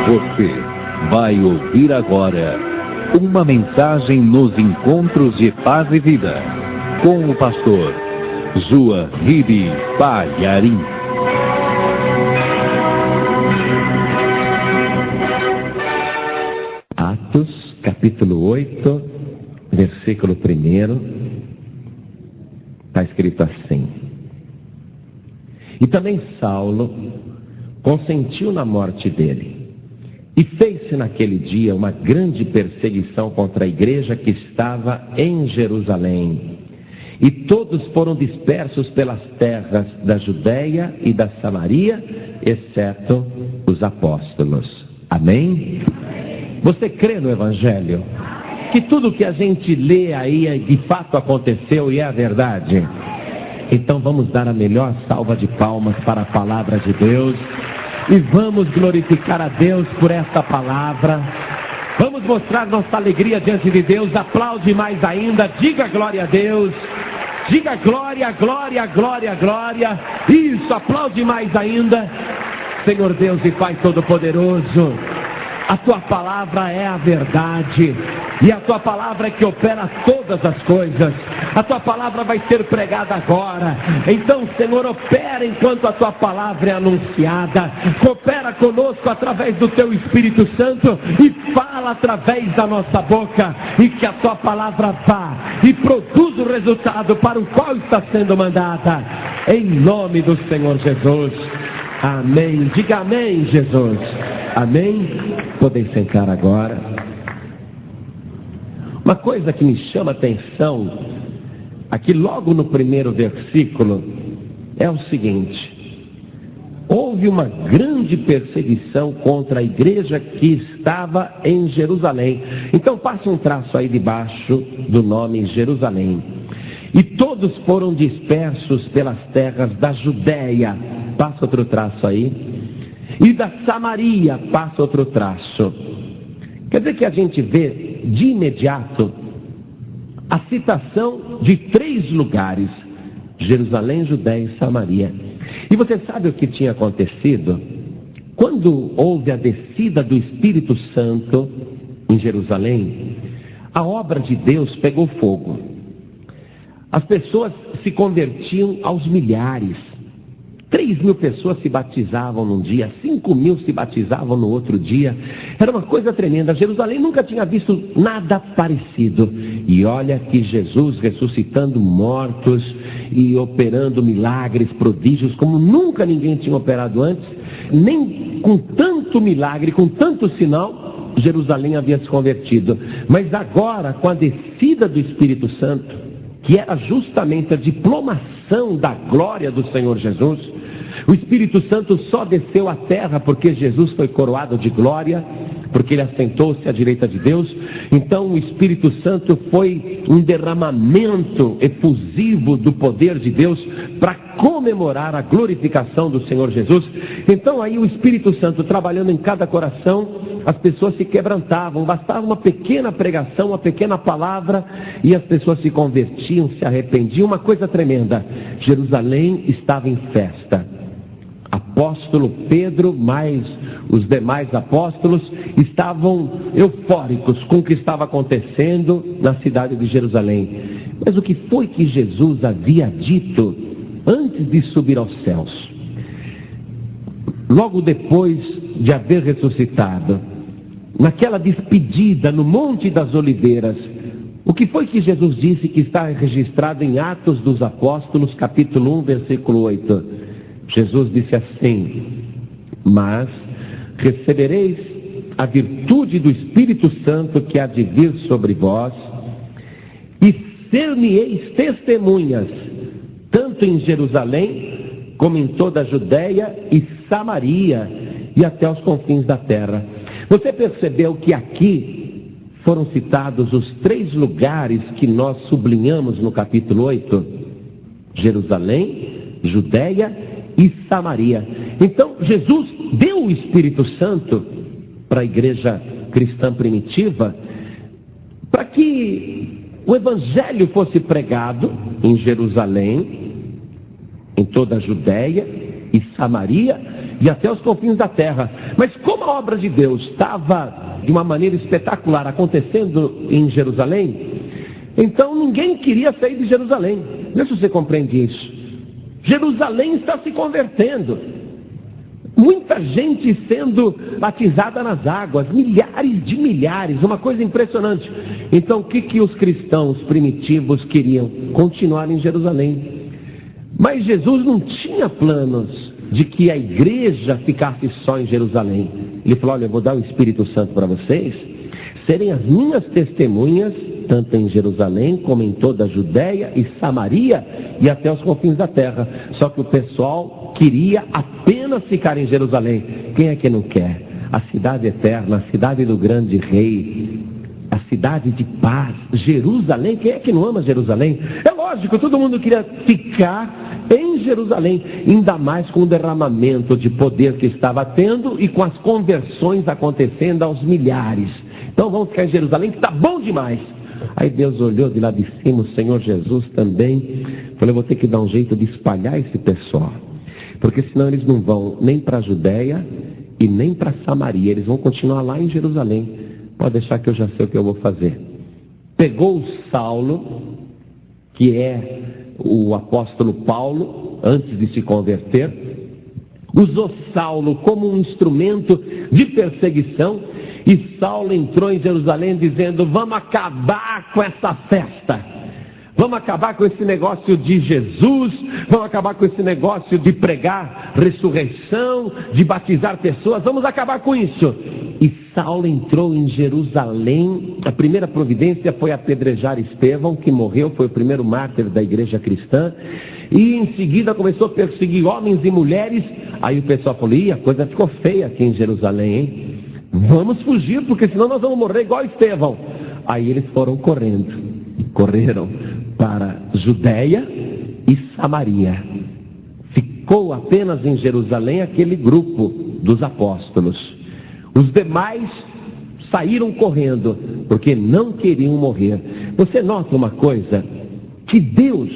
Você vai ouvir agora uma mensagem nos encontros de paz e vida com o pastor Juahiri Palharim. Atos, capítulo 8, versículo 1, está escrito assim: E também Saulo consentiu na morte dele, e fez-se naquele dia uma grande perseguição contra a igreja que estava em Jerusalém. E todos foram dispersos pelas terras da Judéia e da Samaria, exceto os apóstolos. Amém? Você crê no Evangelho? Que tudo que a gente lê aí de fato aconteceu e é a verdade? Então vamos dar a melhor salva de palmas para a palavra de Deus. E vamos glorificar a Deus por esta palavra. Vamos mostrar nossa alegria diante de Deus. Aplaude mais ainda. Diga glória a Deus. Diga glória, glória, glória, glória. Isso, aplaude mais ainda. Senhor Deus e Pai Todo-Poderoso, a Tua palavra é a verdade. E a Tua palavra é que opera todas as coisas. A Tua palavra vai ser pregada agora. Então, Senhor, opera enquanto a Tua palavra é anunciada. Coopera conosco através do Teu Espírito Santo e fala através da nossa boca. E que a Tua palavra vá e produza o resultado para o qual está sendo mandada. Em nome do Senhor Jesus. Amém. Diga amém, Jesus. Amém. Podem sentar agora. Uma coisa que me chama a atenção, aqui logo no primeiro versículo, é o seguinte: houve uma grande perseguição contra a igreja que estava em Jerusalém. Então passa um traço aí debaixo do nome Jerusalém. E todos foram dispersos pelas terras da Judéia. Passa outro traço aí. E da Samaria, passa outro traço. Quer dizer que a gente vê de imediato a citação de 3 lugares: Jerusalém, Judéia e Samaria. E você sabe o que tinha acontecido? Quando houve a descida do Espírito Santo em Jerusalém, a obra de Deus pegou fogo. As pessoas se convertiam aos milhares. 3.000 pessoas se batizavam num dia, 5.000 se batizavam no outro dia. Era uma coisa tremenda. Jerusalém nunca tinha visto nada parecido. E olha que Jesus ressuscitando mortos e operando milagres, prodígios, como nunca ninguém tinha operado antes. Nem com tanto milagre, com tanto sinal, Jerusalém havia se convertido. Mas agora, com a descida do Espírito Santo, que era justamente a diplomação da glória do Senhor Jesus, o Espírito Santo só desceu à terra porque Jesus foi coroado de glória, porque ele assentou-se à direita de Deus. Então o Espírito Santo foi um derramamento efusivo do poder de Deus para comemorar a glorificação do Senhor Jesus. Então aí o Espírito Santo trabalhando em cada coração, as pessoas se quebrantavam, bastava uma pequena pregação, uma pequena palavra, e as pessoas se convertiam, se arrependiam. Uma coisa tremenda: Jerusalém estava em festa. Apóstolo Pedro, mais os demais apóstolos, estavam eufóricos com o que estava acontecendo na cidade de Jerusalém. Mas o que foi que Jesus havia dito antes de subir aos céus? Logo depois de haver ressuscitado, naquela despedida no Monte das Oliveiras, o que foi que Jesus disse, que está registrado em Atos dos Apóstolos, capítulo 1, versículo 8? Jesus disse assim: mas recebereis a virtude do Espírito Santo que há de vir sobre vós, e ser-me-eis testemunhas, tanto em Jerusalém, como em toda a Judéia e Samaria, e até os confins da terra. Você percebeu que aqui foram citados os 3 lugares que nós sublinhamos no capítulo 8? Jerusalém, Judéia e Samaria. Então Jesus deu o Espírito Santo para a igreja cristã primitiva, para que o Evangelho fosse pregado em Jerusalém, em toda a Judéia e Samaria, e até os confins da terra. Mas como a obra de Deus estava de uma maneira espetacular acontecendo em Jerusalém, então ninguém queria sair de Jerusalém. Vê se você compreende isso. Jerusalém está se convertendo. Muita gente sendo batizada nas águas, milhares de milhares, uma coisa impressionante. Então o que os cristãos primitivos queriam? Continuar em Jerusalém. Mas Jesus não tinha planos de que a igreja ficasse só em Jerusalém. Ele falou, olha, eu vou dar o Espírito Santo para vocês, serem as minhas testemunhas, tanto em Jerusalém como em toda a Judéia e Samaria e até os confins da terra. Só que o pessoal queria apenas ficar em Jerusalém. Quem é que não quer? A cidade eterna, a cidade do grande rei, a cidade de paz, Jerusalém. Quem é que não ama Jerusalém? É lógico, todo mundo queria ficar em Jerusalém, ainda mais com o derramamento de poder que estava tendo e com as conversões acontecendo aos milhares. Então vamos ficar em Jerusalém, que está bom demais. Aí Deus olhou de lá de cima, o Senhor Jesus também, falou, eu vou ter que dar um jeito de espalhar esse pessoal, porque senão eles não vão nem para a Judéia e nem para Samaria, eles vão continuar lá em Jerusalém. Pode deixar que eu já sei o que eu vou fazer. Pegou o Saulo, que é o apóstolo Paulo, antes de se converter, usou Saulo como um instrumento de perseguição, e Saulo entrou em Jerusalém dizendo, vamos acabar com essa festa, vamos acabar com esse negócio de Jesus, vamos acabar com esse negócio de pregar ressurreição, de batizar pessoas, vamos acabar com isso. E Saulo entrou em Jerusalém, a primeira providência foi apedrejar Estevão, que morreu, foi o primeiro mártir da igreja cristã, e em seguida começou a perseguir homens e mulheres. Aí o pessoal falou, a coisa ficou feia aqui em Jerusalém, hein? Vamos fugir, porque senão nós vamos morrer igual Estevão. Aí eles correram para Judéia e Samaria. Ficou apenas em Jerusalém aquele grupo dos apóstolos. Os demais saíram correndo, porque não queriam morrer. Você nota uma coisa? Que Deus,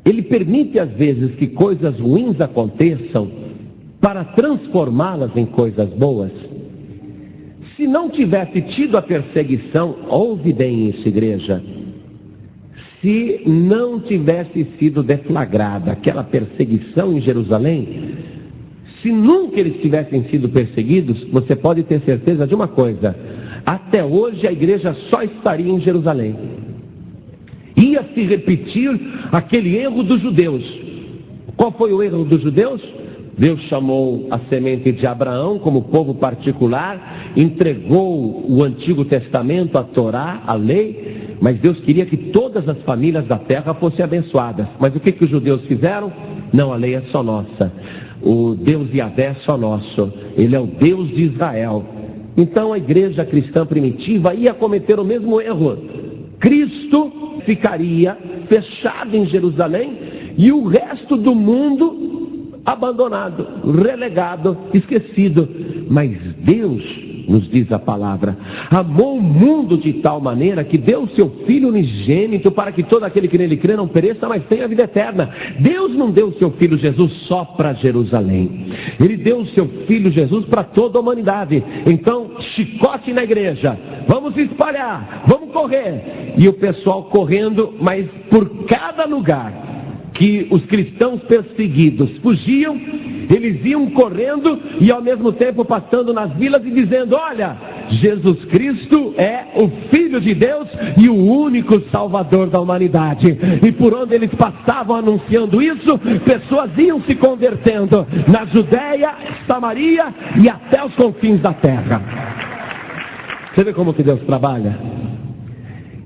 Ele permite às vezes que coisas ruins aconteçam para transformá-las em coisas boas. Se não tivesse tido a perseguição, ouve bem isso, igreja, se não tivesse sido deflagrada aquela perseguição em Jerusalém, se nunca eles tivessem sido perseguidos, você pode ter certeza de uma coisa, até hoje a igreja só estaria em Jerusalém. Ia se repetir aquele erro dos judeus. Qual foi o erro dos judeus? Deus chamou a semente de Abraão como povo particular, entregou o Antigo Testamento, a Torá, a lei, mas Deus queria que todas as famílias da terra fossem abençoadas. Mas o que os judeus fizeram? Não, a lei é só nossa. O Deus Yahvé é só nosso. Ele é o Deus de Israel. Então a igreja cristã primitiva ia cometer o mesmo erro. Cristo ficaria fechado em Jerusalém e o resto do mundo abandonado, relegado, esquecido. Mas Deus, nos diz a palavra, amou o mundo de tal maneira que deu o seu Filho unigênito para que todo aquele que nele crê não pereça, mas tenha a vida eterna. Deus não deu o seu Filho Jesus só para Jerusalém. Ele deu o seu Filho Jesus para toda a humanidade. Então, chicote na igreja. Vamos espalhar, vamos correr. E o pessoal correndo, mas por cada lugar que os cristãos perseguidos fugiam, eles iam correndo e ao mesmo tempo passando nas vilas e dizendo, olha, Jesus Cristo é o Filho de Deus e o único Salvador da humanidade. E por onde eles passavam anunciando isso, pessoas iam se convertendo na Judéia, Samaria e até os confins da terra. Você vê como que Deus trabalha?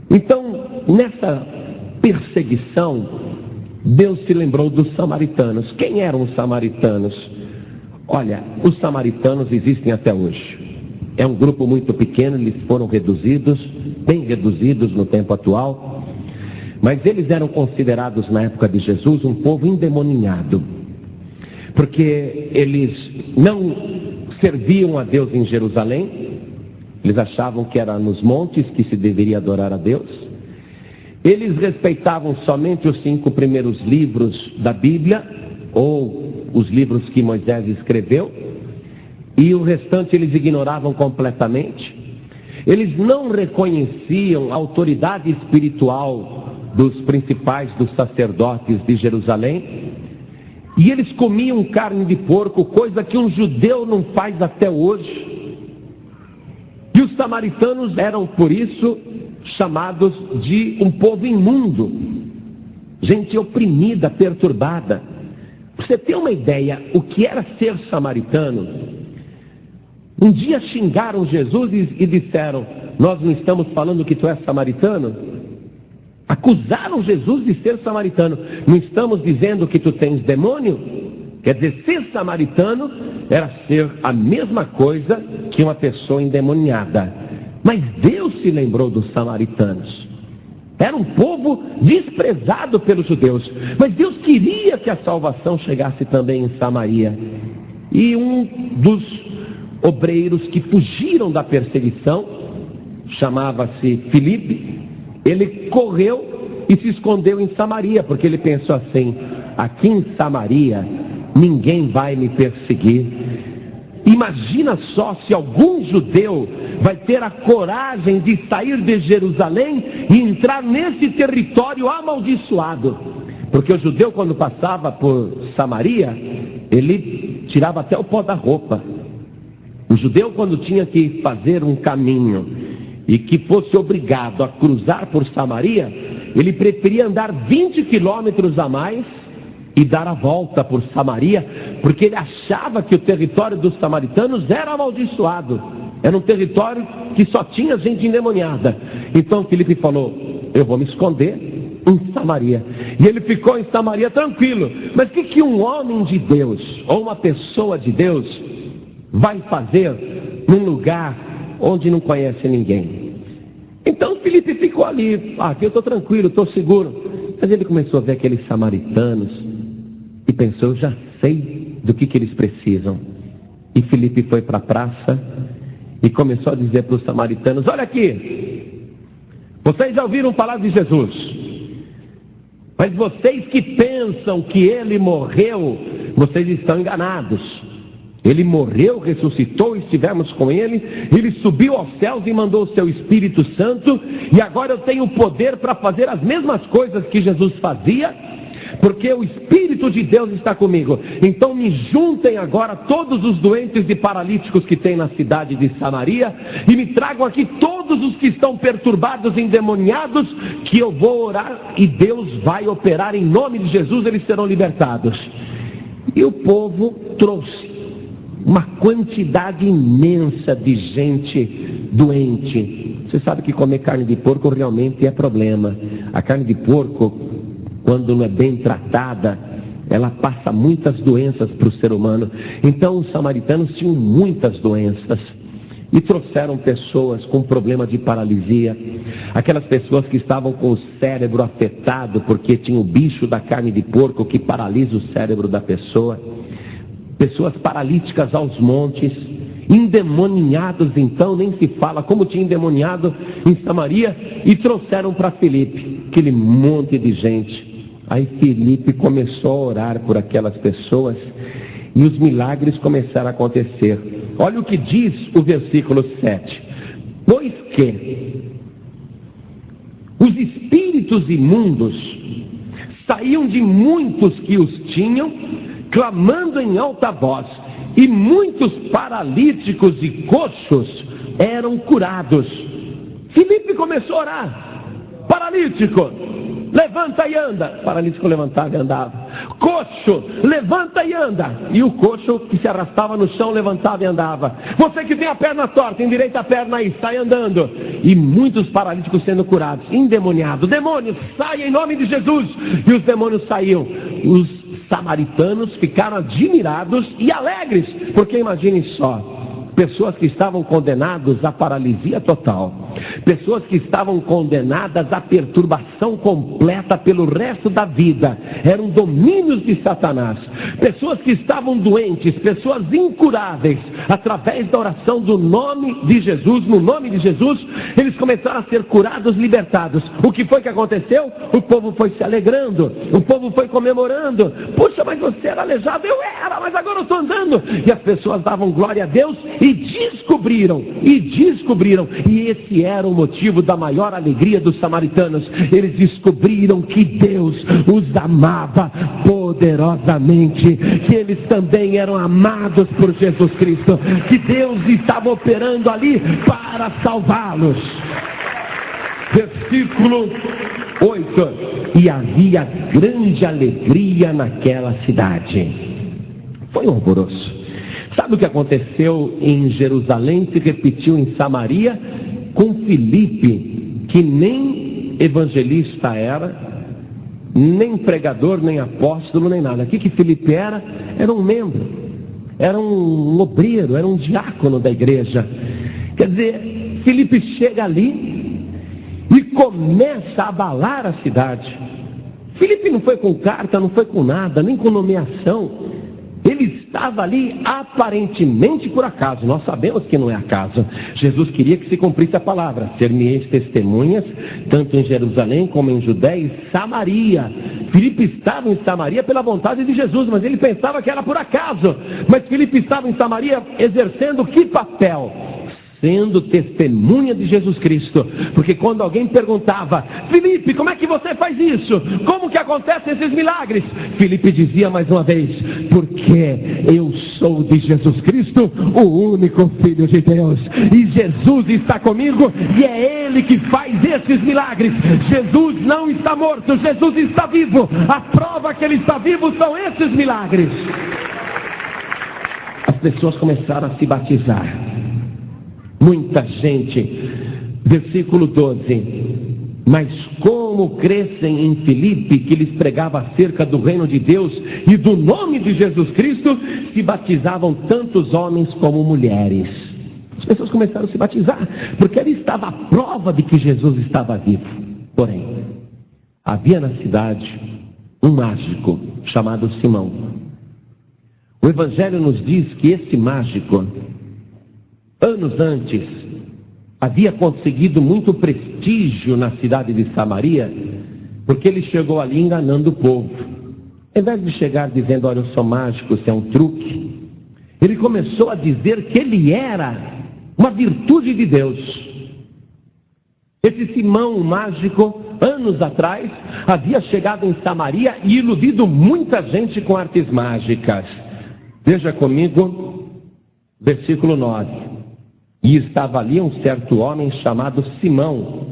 Então, nessa perseguição, Deus se lembrou dos samaritanos. Quem eram os samaritanos? Olha, os samaritanos existem até hoje. É um grupo muito pequeno, eles foram reduzidos, bem reduzidos no tempo atual. Mas eles eram considerados na época de Jesus um povo endemoninhado. Porque eles não serviam a Deus em Jerusalém. Eles achavam que era nos montes que se deveria adorar a Deus. Eles respeitavam somente os 5 primeiros livros da Bíblia, ou os livros que Moisés escreveu, e o restante eles ignoravam completamente. Eles não reconheciam a autoridade espiritual dos principais, dos sacerdotes de Jerusalém, e eles comiam carne de porco, coisa que um judeu não faz até hoje. E os samaritanos eram, por isso, chamados de um povo imundo, gente oprimida, perturbada. Pra você ter uma ideia, o que era ser samaritano, um dia xingaram Jesus e disseram: nós não estamos falando que tu és samaritano? Acusaram Jesus de ser samaritano. Não estamos dizendo que tu tens demônio? Quer dizer, ser samaritano era ser a mesma coisa que uma pessoa endemoniada. Mas Deus se lembrou dos samaritanos. Era um povo desprezado pelos judeus, mas Deus queria que a salvação chegasse também em Samaria. E um dos obreiros que fugiram da perseguição, chamava-se Filipe, ele correu e se escondeu em Samaria, porque ele pensou assim: aqui em Samaria ninguém vai me perseguir. Imagina só se algum judeu vai ter a coragem de sair de Jerusalém e entrar nesse território amaldiçoado. Porque o judeu, quando passava por Samaria, ele tirava até o pó da roupa. O judeu, quando tinha que fazer um caminho e que fosse obrigado a cruzar por Samaria, ele preferia andar 20 quilômetros a mais e dar a volta por Samaria, porque ele achava que o território dos samaritanos era amaldiçoado. Era um território que só tinha gente endemoniada. Então Filipe falou: eu vou me esconder em Samaria. E ele ficou em Samaria tranquilo. Mas o que um homem de Deus, ou uma pessoa de Deus, vai fazer num lugar onde não conhece ninguém? Então Filipe ficou ali: aqui eu estou tranquilo, estou seguro. Mas ele começou a ver aqueles samaritanos e pensou: eu já sei do que eles precisam. E Filipe foi para a praça e começou a dizer para os samaritanos: olha aqui, vocês já ouviram falar de Jesus, mas vocês que pensam que ele morreu, vocês estão enganados. Ele morreu, ressuscitou, estivemos com ele, ele subiu aos céus e mandou o seu Espírito Santo, e agora eu tenho poder para fazer as mesmas coisas que Jesus fazia, porque o Espírito de Deus está comigo. Então me juntem agora todos os doentes e paralíticos que tem na cidade de Samaria, e me tragam aqui todos os que estão perturbados, endemoniados, que eu vou orar e Deus vai operar em nome de Jesus, eles serão libertados. E o povo trouxe uma quantidade imensa de gente doente. Você sabe que comer carne de porco realmente é problema. A carne de porco, quando não é bem tratada, ela passa muitas doenças para o ser humano. Então os samaritanos tinham muitas doenças e trouxeram pessoas com problema de paralisia, aquelas pessoas que estavam com o cérebro afetado porque tinha o bicho da carne de porco que paralisa o cérebro da pessoa, pessoas paralíticas aos montes, endemoniados, então nem se fala, como tinha endemoniado em Samaria, e trouxeram para Filipe aquele monte de gente. Aí Filipe começou a orar por aquelas pessoas e os milagres começaram a acontecer. Olha o que diz o versículo 7. Pois que os espíritos imundos saíam de muitos que os tinham, clamando em alta voz, e muitos paralíticos e coxos eram curados. Filipe começou a orar: paralítico, levanta e anda. Paralítico levantava e andava. Coxo, levanta e anda. E o coxo que se arrastava no chão levantava e andava. Você que tem a perna torta, endireita a perna aí, sai andando. E muitos paralíticos sendo curados. Endemoniado, demônios, sai em nome de Jesus. E os demônios saíam. Os samaritanos ficaram admirados e alegres, porque imaginem só, pessoas que estavam condenadas à paralisia total, Pessoas que estavam condenadas à perturbação completa pelo resto da vida. Eram domínios de Satanás. Pessoas que estavam doentes, pessoas incuráveis. Através da oração do nome de Jesus, no nome de Jesus, eles começaram a ser curados, libertados. O que foi que aconteceu? O povo foi se alegrando. O povo foi comemorando. Puxa, mas você era aleijado? Eu era, mas agora eu estou andando. E as pessoas davam glória a Deus e descobriram. E esse era o motivo da maior alegria dos samaritanos. Eles descobriram que Deus os amava poderosamente, que eles também eram amados por Jesus Cristo, que Deus estava operando ali para salvá-los. Versículo 8. E havia grande alegria naquela cidade. Foi um alvoroço. Sabe o que aconteceu em Jerusalém se repetiu em Samaria com Filipe, que nem evangelista era, nem pregador, nem apóstolo, nem nada. O que Filipe era? Era um membro, era um obreiro, era um diácono da igreja. Quer dizer, Filipe chega ali e começa a abalar a cidade. Filipe não foi com carta, não foi com nada, nem com nomeação. Ele estava ali aparentemente por acaso. Nós sabemos que não é acaso. Jesus queria que se cumprisse a palavra. Ser-me-eis testemunhas, tanto em Jerusalém como em Judéia e Samaria. Filipe estava em Samaria pela vontade de Jesus, mas ele pensava que era por acaso. Mas Filipe estava em Samaria exercendo que papel? Sendo testemunha de Jesus Cristo. Porque quando alguém perguntava: Filipe, como é que você faz isso? Como que acontecem esses milagres? Filipe dizia mais uma vez: porque eu sou de Jesus Cristo, o único Filho de Deus, e Jesus está comigo, e é Ele que faz esses milagres. Jesus não está morto, Jesus está vivo. A prova que Ele está vivo são esses milagres. As pessoas começaram a se batizar. Muita gente. Versículo 12. Mas como crescem em Filipe, que lhes pregava acerca do reino de Deus e do nome de Jesus Cristo, se batizavam tantos homens como mulheres. As pessoas começaram a se batizar, porque ali estava a prova de que Jesus estava vivo. Porém, havia na cidade um mágico chamado Simão. O Evangelho nos diz que esse mágico, anos antes, havia conseguido muito prestígio na cidade de Samaria, porque ele chegou ali enganando o povo. Ao invés de chegar dizendo: olha, eu sou mágico, isso é um truque, ele começou a dizer que ele era uma virtude de Deus. Esse Simão, o mágico, anos atrás, havia chegado em Samaria e iludido muita gente com artes mágicas. Veja comigo, versículo 9. E estava ali um certo homem chamado Simão,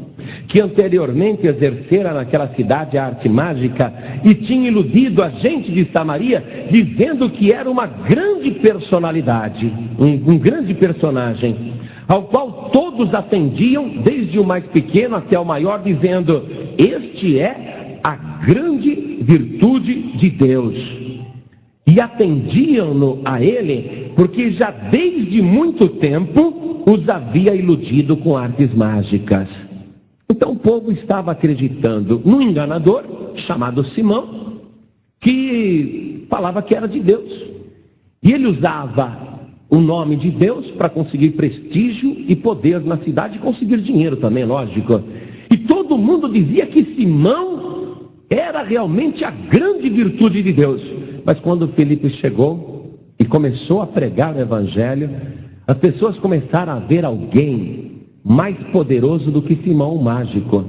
que anteriormente exercera naquela cidade a arte mágica e tinha iludido a gente de Samaria, dizendo que era uma grande personalidade, um grande personagem, ao qual todos atendiam, desde o mais pequeno até o maior, dizendo: este é a grande virtude de Deus. E atendiam-no a ele, porque já desde muito tempo os havia iludido com artes mágicas. Então o povo estava acreditando num enganador chamado Simão, que falava que era de Deus. E ele usava o nome de Deus para conseguir prestígio e poder na cidade, e conseguir dinheiro também, lógico. E todo mundo dizia que Simão era realmente a grande virtude de Deus. Mas quando Filipe chegou e começou a pregar o Evangelho, as pessoas começaram a ver alguém mais poderoso do que Simão o mágico.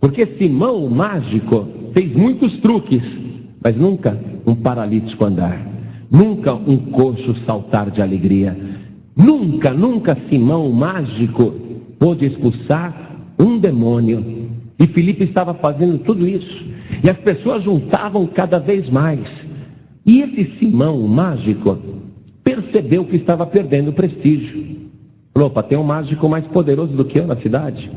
Porque Simão o mágico fez muitos truques, mas nunca um paralítico andar. Nunca um coxo saltar de alegria. Nunca Simão o mágico pôde expulsar um demônio. E Filipe estava fazendo tudo isso. E as pessoas juntavam cada vez mais. E esse Simão, o mágico, percebeu que estava perdendo prestígio. Falou: opa, tem um mágico mais poderoso do que eu na cidade.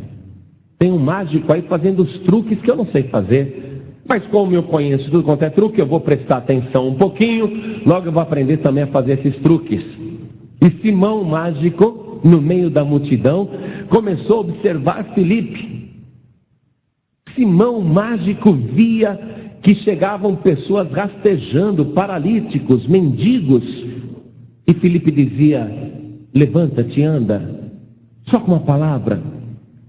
Tem um mágico aí fazendo os truques que eu não sei fazer. Mas como eu conheço tudo quanto é truque, eu vou prestar atenção um pouquinho, logo eu vou aprender também a fazer esses truques. E Simão, o mágico, no meio da multidão, começou a observar Filipe. Simão mágico via que chegavam pessoas rastejando, paralíticos, mendigos. E Filipe dizia: levanta-te, anda. Só com uma palavra.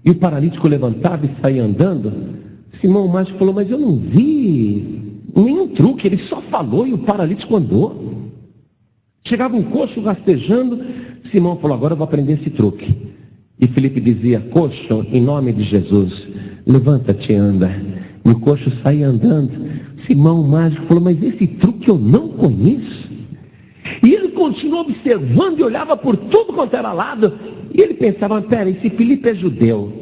E o paralítico levantava e saía andando. Simão mágico falou: mas eu não vi nenhum truque, ele só falou e o paralítico andou. Chegava um coxo rastejando. Simão falou: agora eu vou aprender esse truque. E Filipe dizia: coxo, em nome de Jesus, levanta-te e anda. E o coxo saía andando. Simão mágico falou: mas esse truque eu não conheço. E ele continuou observando e olhava por tudo quanto era lado. E ele pensava: pera, esse Filipe é judeu.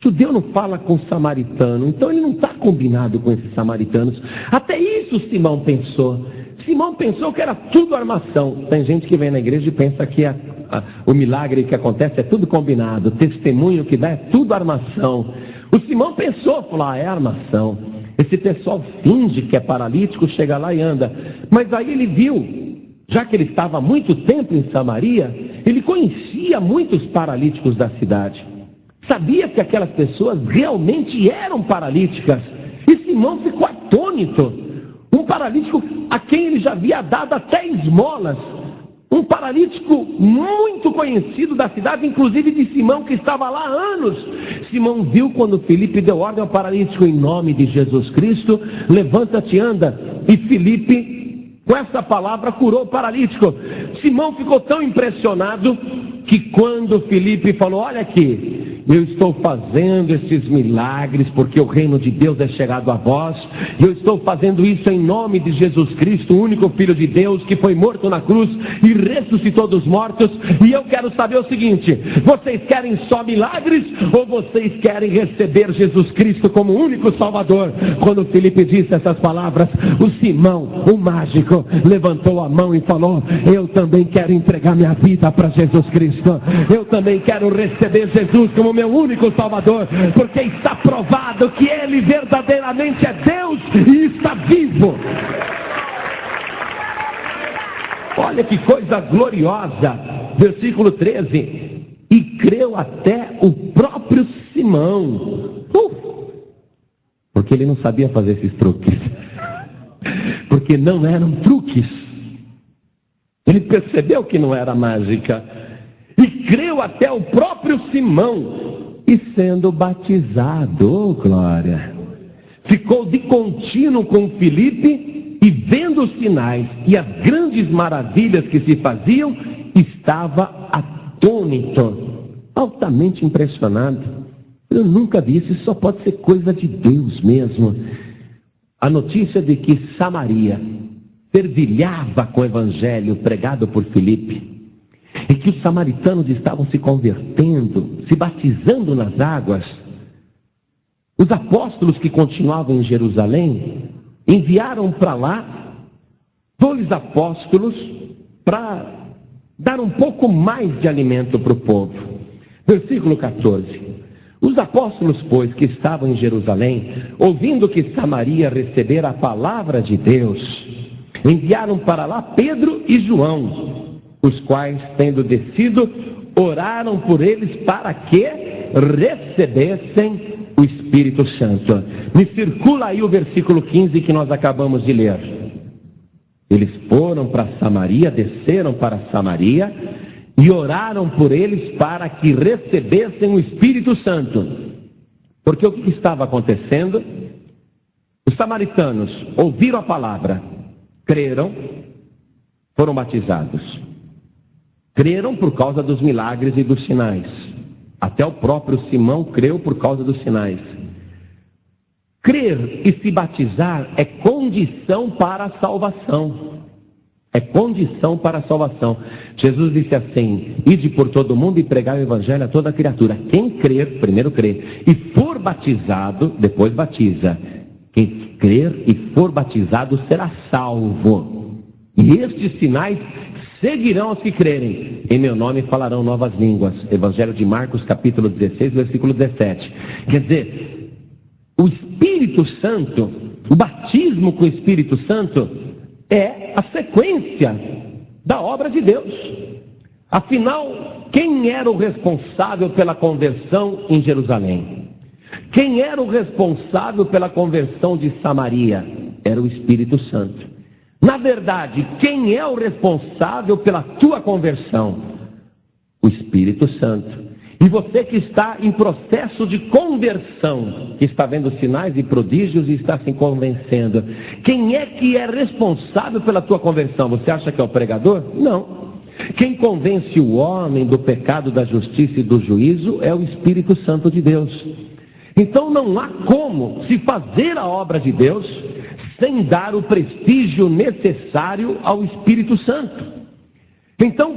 Judeu não fala com samaritano, então ele não está combinado com esses samaritanos. Até isso Simão pensou. Simão pensou que era tudo armação. Tem gente que vem na igreja e pensa que o milagre que acontece é tudo combinado. O testemunho que dá é tudo armação. O Simão pensou, falou: é armação. Esse pessoal finge que é paralítico, chega lá e anda. Mas aí ele viu, já que ele estava há muito tempo em Samaria, ele conhecia muitos paralíticos da cidade. Sabia que aquelas pessoas realmente eram paralíticas. E Simão ficou atônito. Um paralítico a quem ele já havia dado até esmolas. Um paralítico muito conhecido da cidade, inclusive de Simão, que estava lá há anos. Simão viu quando Filipe deu ordem ao paralítico: em nome de Jesus Cristo, levanta-te e anda. E Filipe, com essa palavra, curou o paralítico. Simão ficou tão impressionado que quando Filipe falou: olha aqui, eu estou fazendo esses milagres porque o reino de Deus é chegado a vós. E eu estou fazendo isso em nome de Jesus Cristo, o único Filho de Deus que foi morto na cruz e ressuscitou dos mortos. E eu quero saber o seguinte: vocês querem só milagres ou vocês querem receber Jesus Cristo como único Salvador? Quando Filipe disse essas palavras, o Simão, o mágico, levantou a mão e falou: eu também quero entregar minha vida para Jesus Cristo. Eu também quero receber Jesus como meu único Salvador, porque está provado que Ele verdadeiramente é Deus e está vivo. Olha que coisa gloriosa. Versículo 13: e creu até o próprio Simão. Porque ele não sabia fazer esses truques. Porque não eram truques. Ele percebeu que não era mágica. E creu até o próprio Simão. E sendo batizado, oh glória, ficou de contínuo com Filipe, e vendo os sinais e as grandes maravilhas que se faziam, estava atônito, altamente impressionado. Eu nunca vi isso só pode ser coisa de Deus mesmo. A notícia de que Samaria fervilhava com o evangelho pregado por Filipe, e que os samaritanos estavam se convertendo, se batizando nas águas. Os apóstolos que continuavam em Jerusalém enviaram para lá 2 apóstolos para dar um pouco mais de alimento para o povo. Versículo 14: os apóstolos, pois, que estavam em Jerusalém, ouvindo que Samaria recebera a palavra de Deus, enviaram para lá Pedro e João, os quais, tendo descido, oraram por eles para que recebessem o Espírito Santo. Me circula aí o versículo 15 que nós acabamos de ler. Eles foram para Samaria, desceram para Samaria e oraram por eles para que recebessem o Espírito Santo. Porque o que estava acontecendo? Os samaritanos ouviram a palavra, creram, foram batizados. Creram por causa dos milagres e dos sinais. Até o próprio Simão creu por causa dos sinais. Crer e se batizar é condição para a salvação. É condição para a salvação. Jesus disse assim: ide por todo o mundo e pregai o evangelho a toda criatura. Quem crer, primeiro crê, e for batizado, depois batiza. Quem crer e for batizado será salvo. E estes sinais seguirão os que crerem. Em meu nome falarão novas línguas. Evangelho de Marcos, capítulo 16, versículo 17. Quer dizer, o Espírito Santo, o batismo com o Espírito Santo, é a sequência da obra de Deus. Afinal, quem era o responsável pela conversão em Jerusalém? Quem era o responsável pela conversão de Samaria? Era o Espírito Santo. Na verdade, quem é o responsável pela tua conversão? O Espírito Santo. E você que está em processo de conversão, que está vendo sinais e prodígios e está se convencendo, quem é que é responsável pela tua conversão? Você acha que é o pregador? Não. Quem convence o homem do pecado, da justiça e do juízo é o Espírito Santo de Deus. Então não há como se fazer a obra de Deus sem dar o prestígio necessário ao Espírito Santo. Então,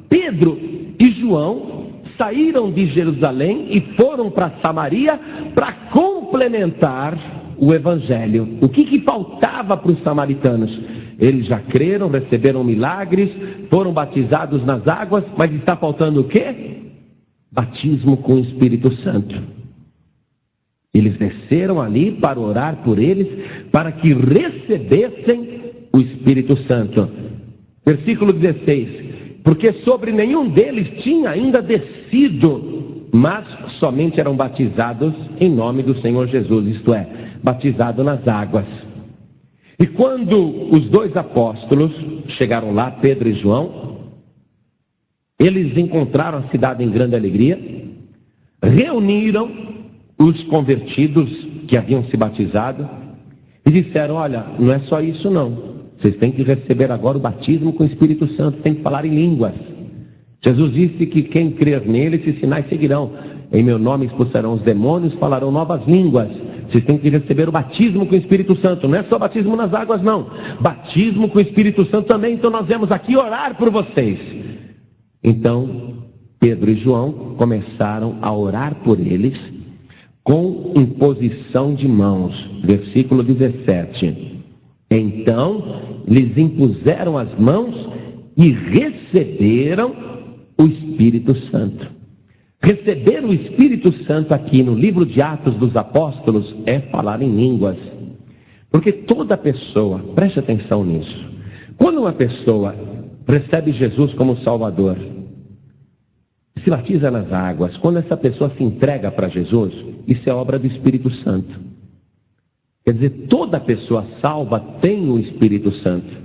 Pedro e João saíram de Jerusalém e foram para Samaria para complementar o Evangelho. O que faltava para os samaritanos? Eles já creram, receberam milagres, foram batizados nas águas, mas está faltando o quê? Batismo com o Espírito Santo. Eles desceram ali para orar por eles, para que recebessem o Espírito Santo. Versículo 16. Porque sobre nenhum deles tinha ainda descido, mas somente eram batizados em nome do Senhor Jesus, isto é, batizado nas águas. E quando os dois apóstolos chegaram lá, Pedro e João, eles encontraram a cidade em grande alegria, reuniram os convertidos que haviam se batizado e disseram: olha, não é só isso não. Vocês têm que receber agora o batismo com o Espírito Santo, têm que falar em línguas. Jesus disse que quem crer nele, esses sinais seguirão. Em meu nome expulsarão os demônios, falarão novas línguas. Vocês têm que receber o batismo com o Espírito Santo. Não é só batismo nas águas, não. Batismo com o Espírito Santo também. Então nós viemos aqui orar por vocês. Então, Pedro e João começaram a orar por eles com imposição de mãos. Versículo 17. Então, lhes impuseram as mãos e receberam o Espírito Santo. Receber o Espírito Santo aqui no livro de Atos dos Apóstolos é falar em línguas. Porque toda pessoa, preste atenção nisso, quando uma pessoa recebe Jesus como Salvador, se batiza nas águas, quando essa pessoa se entrega para Jesus, isso é obra do Espírito Santo. Quer dizer, toda pessoa salva tem o Espírito Santo.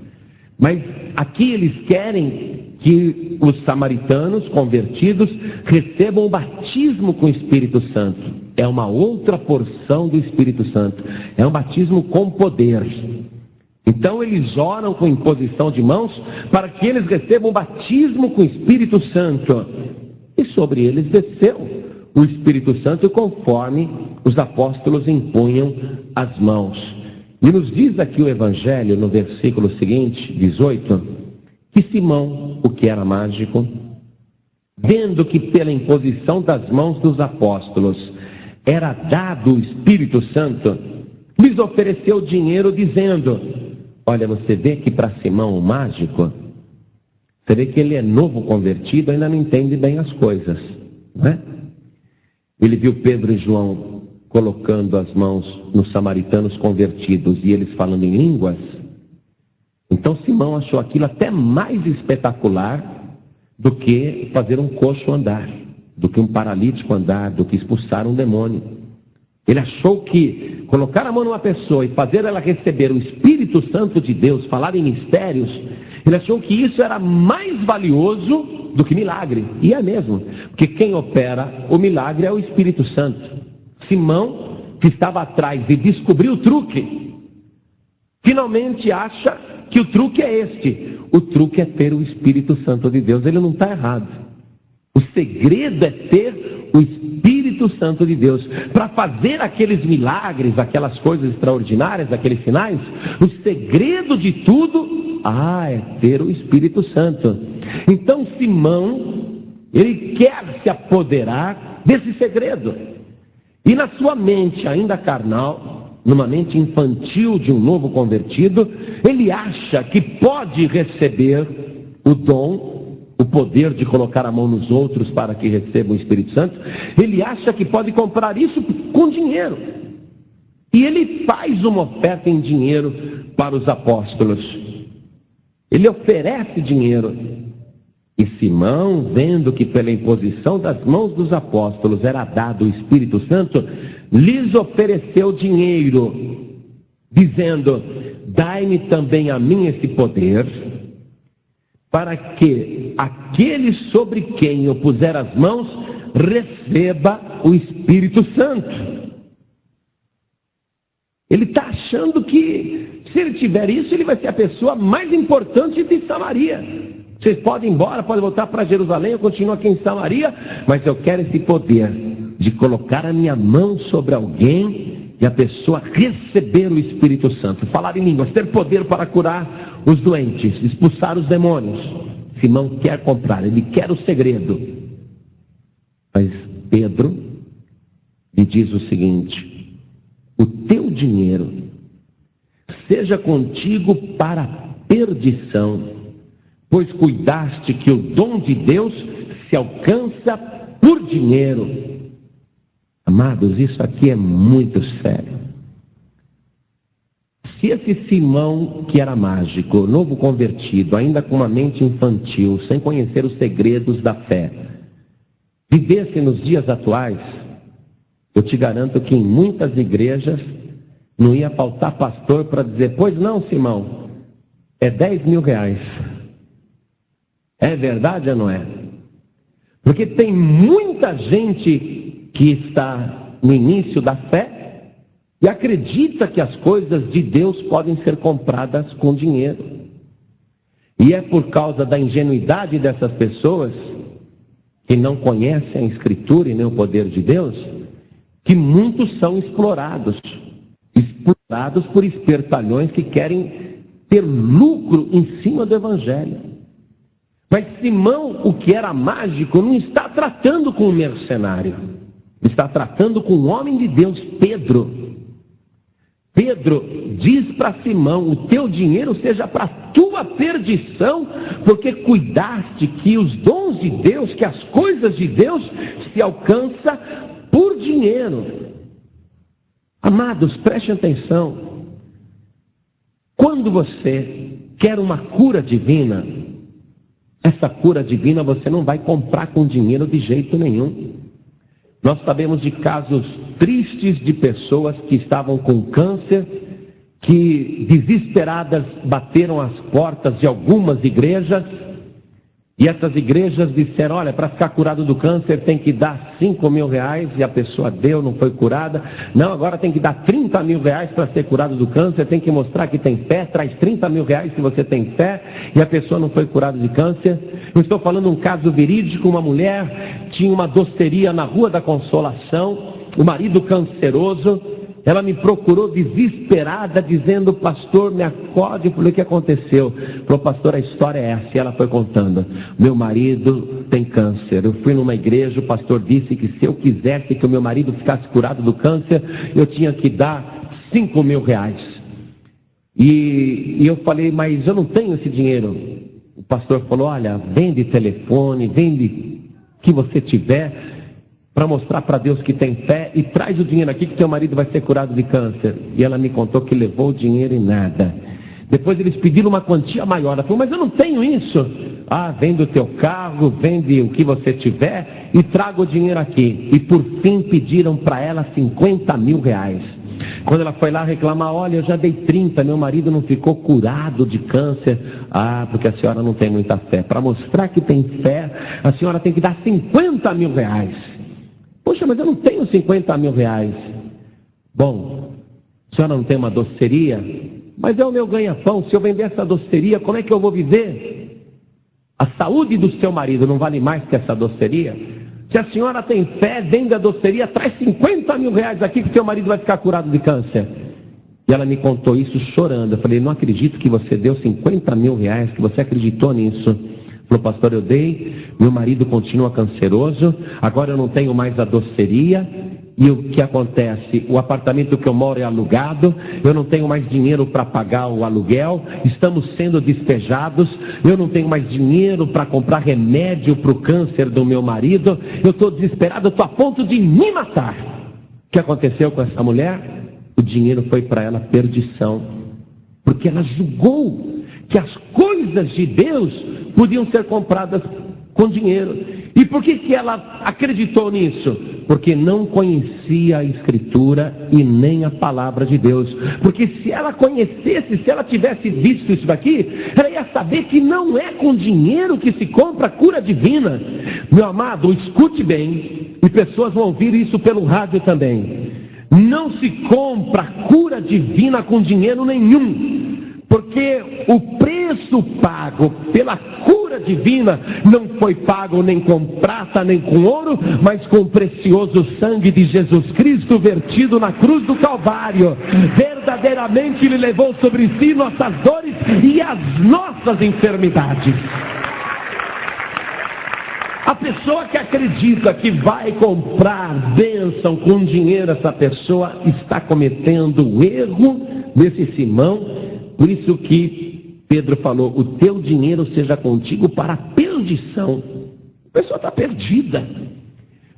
Mas aqui eles querem que os samaritanos convertidos recebam o batismo com o Espírito Santo. É uma outra porção do Espírito Santo. É um batismo com poder. Então eles oram com imposição de mãos para que eles recebam o batismo com o Espírito Santo. E sobre eles desceu o Espírito Santo conforme os apóstolos impunham as mãos. E nos diz aqui o Evangelho, no versículo seguinte, 18, que Simão, o que era mágico, vendo que pela imposição das mãos dos apóstolos era dado o Espírito Santo, lhes ofereceu dinheiro dizendo: olha, você vê que para Simão o mágico, você vê que ele é novo convertido, ainda não entende bem as coisas, não é? Ele viu Pedro e João colocando as mãos nos samaritanos convertidos e eles falando em línguas. Então Simão achou aquilo até mais espetacular do que fazer um coxo andar, do que um paralítico andar, do que expulsar um demônio. Ele achou que colocar a mão numa pessoa e fazer ela receber o Espírito Santo de Deus, falar em mistérios, ele achou que isso era mais valioso do que milagre. E é mesmo, porque quem opera o milagre é o Espírito Santo. Simão, que estava atrás e descobriu o truque, finalmente acha que o truque é este. O truque é ter o Espírito Santo de Deus. Ele não está errado. O segredo é ter o Espírito Santo de Deus. Para fazer aqueles milagres, aquelas coisas extraordinárias, aqueles sinais, o segredo de tudo é ter o Espírito Santo. Então Simão, ele quer se apoderar desse segredo. E na sua mente ainda carnal, numa mente infantil de um novo convertido, ele acha que pode receber o dom, o poder de colocar a mão nos outros para que receba o Espírito Santo. Ele acha que pode comprar isso com dinheiro. E ele faz uma oferta em dinheiro para os apóstolos. Ele oferece dinheiro. E Simão, vendo que pela imposição das mãos dos apóstolos era dado o Espírito Santo, lhes ofereceu dinheiro, dizendo: dai-me também a mim esse poder, para que aquele sobre quem eu puser as mãos receba o Espírito Santo. Ele está achando que, se ele tiver isso, ele vai ser a pessoa mais importante de Samaria. Vocês podem ir embora, podem voltar para Jerusalém, eu continuo aqui em Samaria, mas eu quero esse poder de colocar a minha mão sobre alguém e a pessoa receber o Espírito Santo, falar em línguas, ter poder para curar os doentes, expulsar os demônios. Simão quer comprar, ele quer o segredo. Mas Pedro lhe diz o seguinte: o teu dinheiro seja contigo para a perdição, pois cuidaste que o dom de Deus se alcança por dinheiro. Amados, isso aqui é muito sério. Se esse Simão, que era mágico, novo convertido, ainda com uma mente infantil, sem conhecer os segredos da fé, vivesse nos dias atuais, eu te garanto que em muitas igrejas não ia faltar pastor para dizer: pois não, Simão, é 10 mil reais. É verdade ou não é? Porque tem muita gente que está no início da fé e acredita que as coisas de Deus podem ser compradas com dinheiro. E é por causa da ingenuidade dessas pessoas, que não conhecem a Escritura e nem o poder de Deus, que muitos são explorados por espertalhões que querem ter lucro em cima do Evangelho. Mas Simão, o que era mágico, não está tratando com um mercenário, está tratando com um homem de Deus, Pedro. Pedro diz para Simão: o teu dinheiro seja para a tua perdição, porque cuidaste que os dons de Deus, que as coisas de Deus se alcança por dinheiro. Amados, preste atenção. Quando você quer uma cura divina, essa cura divina você não vai comprar com dinheiro de jeito nenhum. Nós sabemos de casos tristes de pessoas que estavam com câncer, que desesperadas bateram as portas de algumas igrejas, e essas igrejas disseram: olha, para ficar curado do câncer tem que dar 5 mil reais, e a pessoa deu, não foi curada. Não, agora tem que dar 30 mil reais para ser curado do câncer, tem que mostrar que tem fé, traz 30 mil reais se você tem fé, e a pessoa não foi curada de câncer. Eu estou falando um caso verídico: uma mulher tinha uma doceria na Rua da Consolação, o marido canceroso. Ela me procurou desesperada, dizendo: pastor, me acorde. Eu falei: o que aconteceu? Falou: pastor, a história é essa. E ela foi contando: meu marido tem câncer. Eu fui numa igreja, o pastor disse que se eu quisesse que o meu marido ficasse curado do câncer, eu tinha que dar 5 mil reais. E eu falei: mas eu não tenho esse dinheiro. O pastor falou: olha, vende telefone, vende o que você tiver, para mostrar para Deus que tem fé, e traz o dinheiro aqui que teu marido vai ser curado de câncer. E ela me contou que levou o dinheiro e nada. Depois eles pediram uma quantia maior. Ela falou: mas eu não tenho isso. Ah, vende o teu carro, vende o que você tiver e traga o dinheiro aqui. E por fim pediram para ela 50 mil reais. Quando ela foi lá reclamar: olha, eu já dei 30, meu marido não ficou curado de câncer. Ah, porque a senhora não tem muita fé. Para mostrar que tem fé, a senhora tem que dar 50 mil reais. Poxa, mas eu não tenho 50 mil reais. Bom, a senhora não tem uma doceria? Mas é o meu ganha-pão. Se eu vender essa doceria, como é que eu vou viver? A saúde do seu marido não vale mais que essa doceria? Se a senhora tem fé, vende a doceria, traz 50 mil reais aqui que seu marido vai ficar curado de câncer. E ela me contou isso chorando. Eu falei: não acredito que você deu 50 mil reais, que você acreditou nisso. Falou: pastor, eu dei, meu marido continua canceroso, agora eu não tenho mais a doceria, e o que acontece? O apartamento que eu moro é alugado, eu não tenho mais dinheiro para pagar o aluguel, estamos sendo despejados, eu não tenho mais dinheiro para comprar remédio para o câncer do meu marido, eu estou desesperado, eu estou a ponto de me matar. O que aconteceu com essa mulher? O dinheiro foi para ela perdição, porque ela julgou que as coisas de Deus podiam ser compradas com dinheiro. E por que ela acreditou nisso? Porque não conhecia a Escritura e nem a palavra de Deus. Porque se ela conhecesse, se ela tivesse visto isso daqui, ela ia saber que não é com dinheiro que se compra cura divina. Meu amado, escute bem, e pessoas vão ouvir isso pelo rádio também. Não se compra cura divina com dinheiro nenhum, porque o preço pago pela cura divina não foi pago nem com prata nem com ouro, mas com o precioso sangue de Jesus Cristo vertido na cruz do Calvário. Verdadeiramente Ele levou sobre si nossas dores e as nossas enfermidades. A pessoa que acredita que vai comprar bênção com dinheiro, essa pessoa está cometendo o erro desse Simão. Por isso que Pedro falou, o teu dinheiro seja contigo para a perdição. A pessoa está perdida,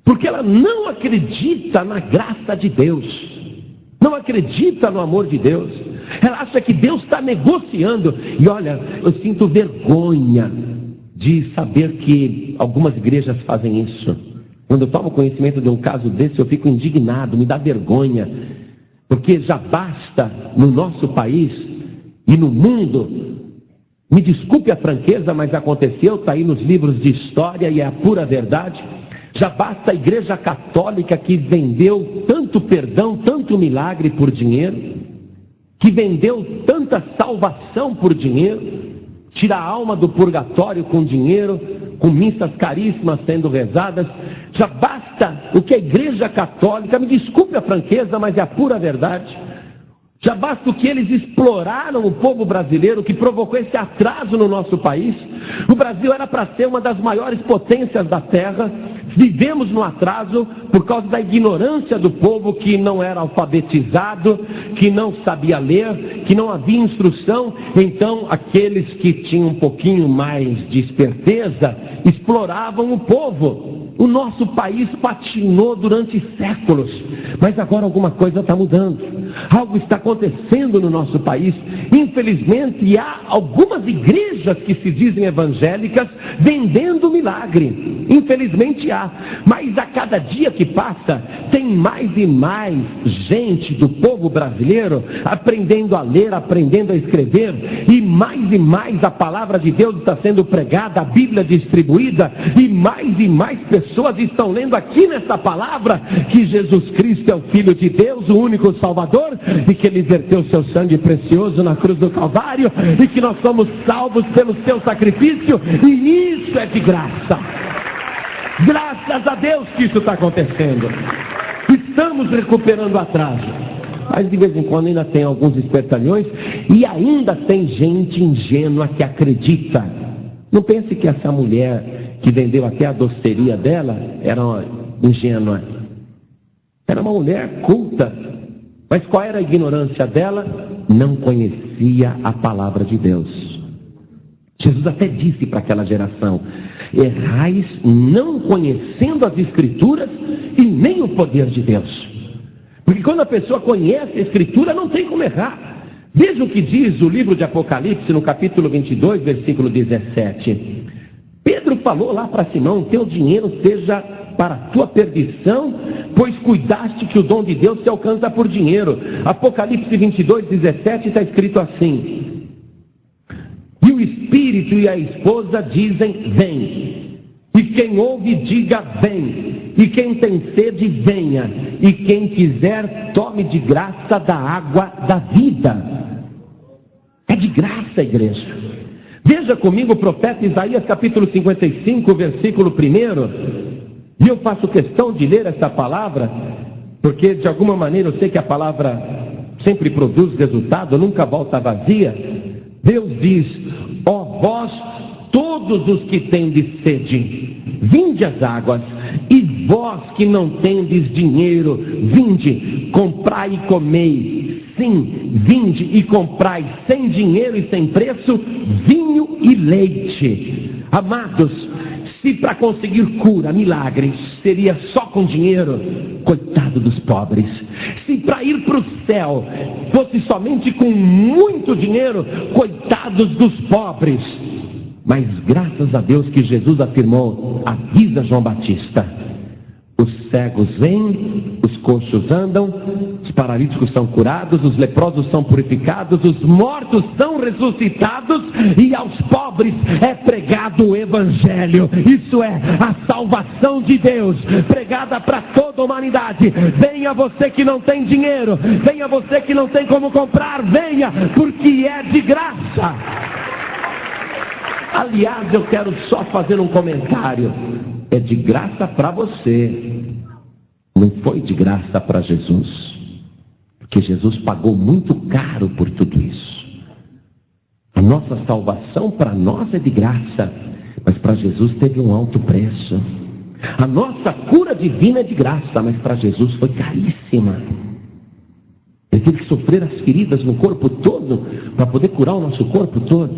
porque ela não acredita na graça de Deus, não acredita no amor de Deus. Ela acha que Deus está negociando. E olha, eu sinto vergonha de saber que algumas igrejas fazem isso. Quando eu tomo conhecimento de um caso desse, eu fico indignado, me dá vergonha, porque já basta no nosso país e no mundo, me desculpe a franqueza, mas aconteceu, está aí nos livros de história e é a pura verdade. Já basta a igreja católica que vendeu tanto perdão, tanto milagre por dinheiro, que vendeu tanta salvação por dinheiro, tira a alma do purgatório com dinheiro, com missas caríssimas sendo rezadas. Já basta o que a igreja católica, me desculpe a franqueza, mas é a pura verdade. Já basta o que eles exploraram o povo brasileiro, que provocou esse atraso no nosso país. O Brasil era para ser uma das maiores potências da terra. Vivemos no atraso por causa da ignorância do povo que não era alfabetizado, que não sabia ler, que não havia instrução. Então, aqueles que tinham um pouquinho mais de esperteza exploravam o povo. O nosso país patinou durante séculos, mas agora alguma coisa está mudando. Algo está acontecendo no nosso país. Infelizmente, há algumas igrejas que se dizem evangélicas vendendo milagre. Infelizmente há. Mas a cada dia que passa, tem mais e mais gente do povo brasileiro aprendendo a ler, aprendendo a escrever. E mais a palavra de Deus está sendo pregada, a Bíblia distribuída. E mais pessoas estão lendo aqui nessa palavra que Jesus Cristo é o Filho de Deus, o único Salvador, e que Ele verteu o seu sangue precioso na cruz do Calvário, e que nós somos salvos pelo seu sacrifício, e isso é de graça. Graças a Deus que isso está acontecendo. Estamos recuperando o atraso, mas de vez em quando ainda tem alguns espertalhões, e ainda tem gente ingênua que acredita. Não pense que essa mulher que vendeu até a doceria dela era ingênua. Era uma mulher culta. Mas qual era a ignorância dela? Não conhecia a palavra de Deus. Jesus até disse para aquela geração: errais não conhecendo as Escrituras e nem o poder de Deus. Porque quando a pessoa conhece a Escritura, não tem como errar. Veja o que diz o livro de Apocalipse, no capítulo 22, versículo 17. Pedro falou lá para Simão: teu dinheiro seja para a tua perdição, pois cuidaste que o dom de Deus se alcança por dinheiro. Apocalipse 22, 17 está escrito assim: e o Espírito e a esposa dizem: vem. E quem ouve, diga: vem. E quem tem sede, venha. E quem quiser, tome de graça da água da vida. É de graça, igreja. Veja comigo o profeta Isaías, capítulo 55, versículo 1. E eu faço questão de ler essa palavra, porque de alguma maneira eu sei que a palavra sempre produz resultado, nunca volta vazia. Deus diz: ó vós, todos os que tendes sede, vinde às águas, e vós que não tendes dinheiro, vinde, comprai e comei. Sim, vinde e comprai sem dinheiro e sem preço, vinho e leite. Amados, se para conseguir cura, milagres, seria só com dinheiro, coitado dos pobres. Se para ir para o céu fosse somente com muito dinheiro, coitados dos pobres. Mas graças a Deus que Jesus afirmou: avisa João Batista. Os cegos vêm, os coxos andam, os paralíticos são curados, os leprosos são purificados, os mortos são ressuscitados e aos pobres é pregado o Evangelho. Isso é a salvação de Deus, pregada para toda a humanidade. Venha você que não tem dinheiro, venha você que não tem como comprar, venha, porque é de graça. Aliás, eu quero só fazer um comentário. É de graça para você, não foi de graça para Jesus, porque Jesus pagou muito caro por tudo isso. A nossa salvação para nós é de graça, mas para Jesus teve um alto preço. A nossa cura divina é de graça, mas para Jesus foi caríssima. Ele teve que sofrer as feridas no corpo todo para poder curar o nosso corpo todo.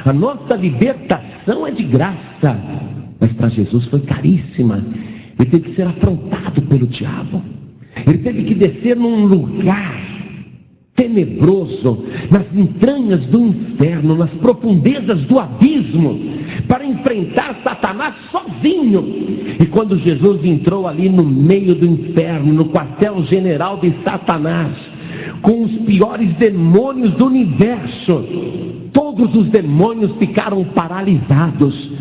A nossa libertação é de graça, mas para Jesus foi caríssima. Ele teve que ser afrontado pelo diabo. Ele teve que descer num lugar tenebroso, nas entranhas do inferno, nas profundezas do abismo, para enfrentar Satanás sozinho. E quando Jesus entrou ali no meio do inferno, no quartel-general de Satanás, com os piores demônios do universo, todos os demônios ficaram paralisados.